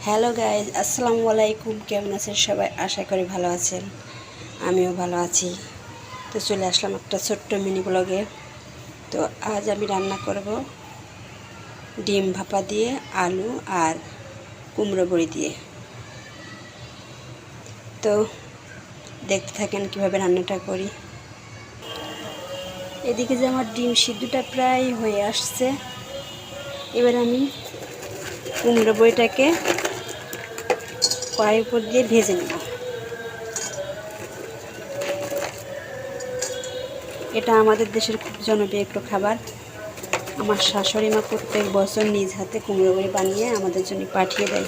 Hello guys, আসসালামু আলাইকুম। কেমন আছেন সবাই? আশা করি ভালো আছেন, আমিও ভালো আছি। তো চলে আসলাম একটা ছোট্ট মিনি ব্লগে। তো আজ আমি রান্না করব ডিম ভাপা দিয়ে, আলু আর কুমড়ো বড়ি দিয়ে। তো দেখতে থাকেন কিভাবে রান্নাটা করি। এদিকে যে আমার ডিম সিদ্ধটা প্রায় হয়ে আসছে, এবার আমি কুমড়ো বড়িটাকে কড়াইয়ের উপর দিয়ে ভেজে নেব। এটা আমাদের দেশের খুব জনপ্রিয় একটা খাবার। আমার শাশুড়ি মা প্রত্যেক বছর নিজ হাতে কুমড়ো বড়ি বানিয়ে আমাদের জন্য পাঠিয়ে দেয়।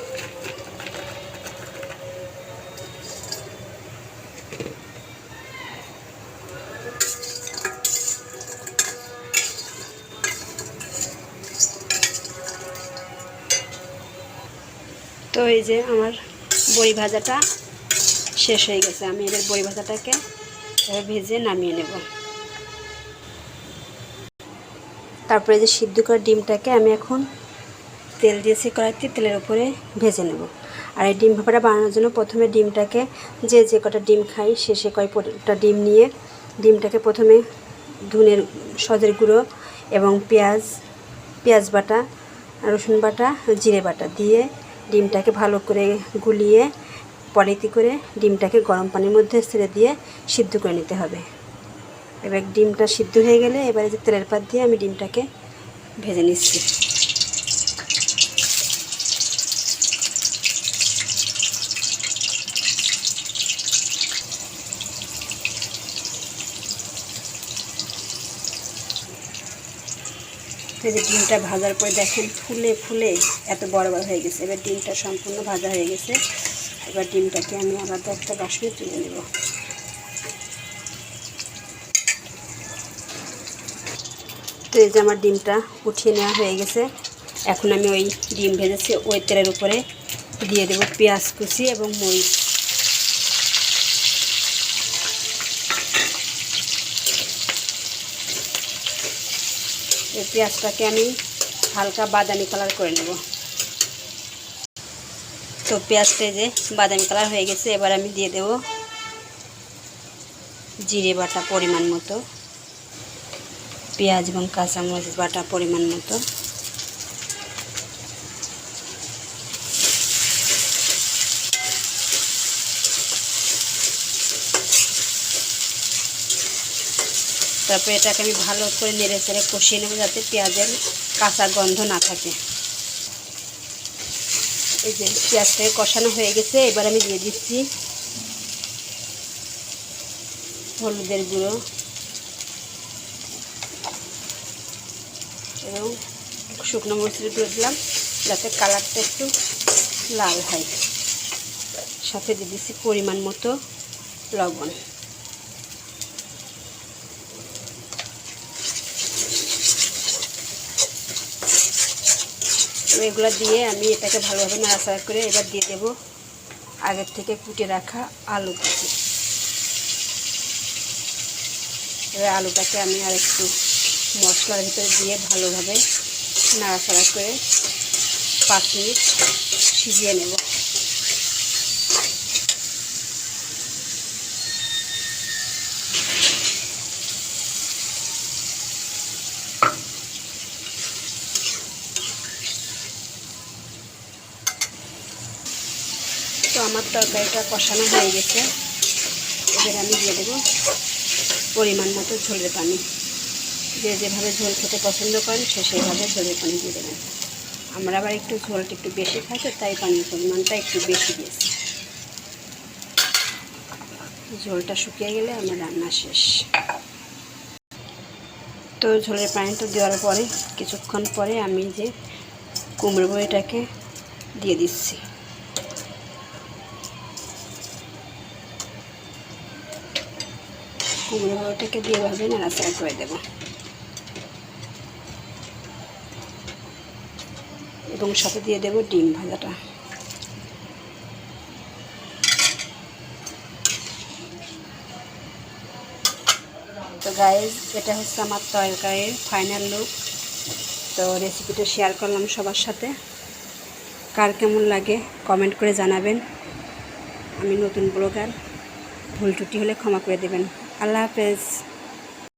তো এই যে আমার বড়ি ভাজাটা শেষ হয়ে গেছে। আমি এদের বড়ি ভাজাটাকে ভেজে নামিয়ে নেব। তারপরে যে সিদ্ধ করা ডিমটাকে আমি এখন তেল দিয়েছি কড়াইতে, তেলের উপরে ভেজে নেব। আর এই ডিম ভাপাটা বানানোর জন্য প্রথমে ডিমটাকে যে কটা ডিম খাই সে কয়টা ডিম নিয়ে ডিমটাকে প্রথমে ধনের সজের গুঁড়ো এবং পেঁয়াজ বাটা, রসুন বাটা, জিরে বাটা দিয়ে ডিমটাকে ভালো করে গুলিয়ে পলিতি করে ডিমটাকে গরম পানির মধ্যে ছেড়ে দিয়ে সিদ্ধ করে নিতে হবে। এবার ডিমটা সিদ্ধ হয়ে গেলে এবারে যে তেলের পাত দিয়ে আমি ডিমটাকে ভেজে নিচ্ছি। এই যে ডিমটা ভাজার পরে দেখেন ফুলে ফুলে এত বড় বড় হয়ে গেছে। এবার ডিমটা সম্পূর্ণ ভাজা হয়ে গেছে। এবার ডিমটাকে আমি আলাদা একটা বাসনে তুলে নেব। তো এই যে আমার ডিমটা উঠিয়ে নেওয়া হয়ে গেছে। এখন আমি ওই ডিম ভেজেছি ওই তেলের উপরে দিয়ে দেব পেঁয়াজ কুচি এবং মরিচ। এই পেঁয়াজটাকে আমি হালকা বাদামি কালার করে নেব। তো পেঁয়াজটা যে বাদামি কালার হয়ে গেছে, এবার আমি দিয়ে দেব জিরে বাটা পরিমাণ মতো, পেঁয়াজ এবং কাঁচামরিচ বাটা পরিমাণ মতো, তারপরে এটাকে আমি ভালো করে নেড়ে চেড়ে কষিয়ে নেব যাতে পেঁয়াজের কাঁচা গন্ধ না থাকে। এই যে পেঁয়াজটাকে কষানো হয়ে গেছে, এবার আমি দিয়ে দিচ্ছি হলুদের গুঁড়ো এবং শুকনো মরিচের গুঁড়ো দিলাম যাতে কালারটা একটু লাল হয়। সাথে দিয়ে দিচ্ছি পরিমাণ মতো লবণ। এগুলো দিয়ে আমি এটাকে ভালোভাবে নাড়াচাড়া করে এবার দিয়ে দেব আগের থেকে কুটে রাখা আলু কুচি। এবার আলুটাকে আমি আর একটু মশলার ভিতরে দিয়ে ভালোভাবে নাড়াচাড়া করে 5 মিনিট সিজিয়ে নেব। তো আমার তরকারিটা কষানো হয়ে গেছে। এবার আমি দিয়ে দেবো পরিমাণ মতো ঝোলের পানি। যে যেভাবে ঝোল খেতে পছন্দ করেন সেইভাবে ঝোলের পানি দিয়ে দেবেন। আমরা আবার একটু ঝোলটা একটু বেশি খাই, তো তাই পানির পরিমাণটা একটু বেশি দিয়েছি। ঝোলটা শুকিয়ে গেলে আমার রান্না শেষ। তো ঝোলের পানিটা দেওয়ার পরে কিছুক্ষণ পরে আমি যে কুমড়ো বড়িটাকে দিয়ে দিচ্ছি। কুমড়ো বড়িটাকে দিয়ে ভাবে নাড়াচাড়া করে দেব এবং সাথে দিয়ে দেব ডিম ভাজাটা। তো গাইস, এটা হচ্ছে আমার তরকারির ফাইনাল লুক। তো রেসিপিটা শেয়ার করলাম সবার সাথে। কার কেমন লাগে কমেন্ট করে জানাবেন। আমি নতুন ব্লগার, ভুল ত্রুটি হলে ক্ষমা করে দেবেন। আল্লাহ হাফেজ।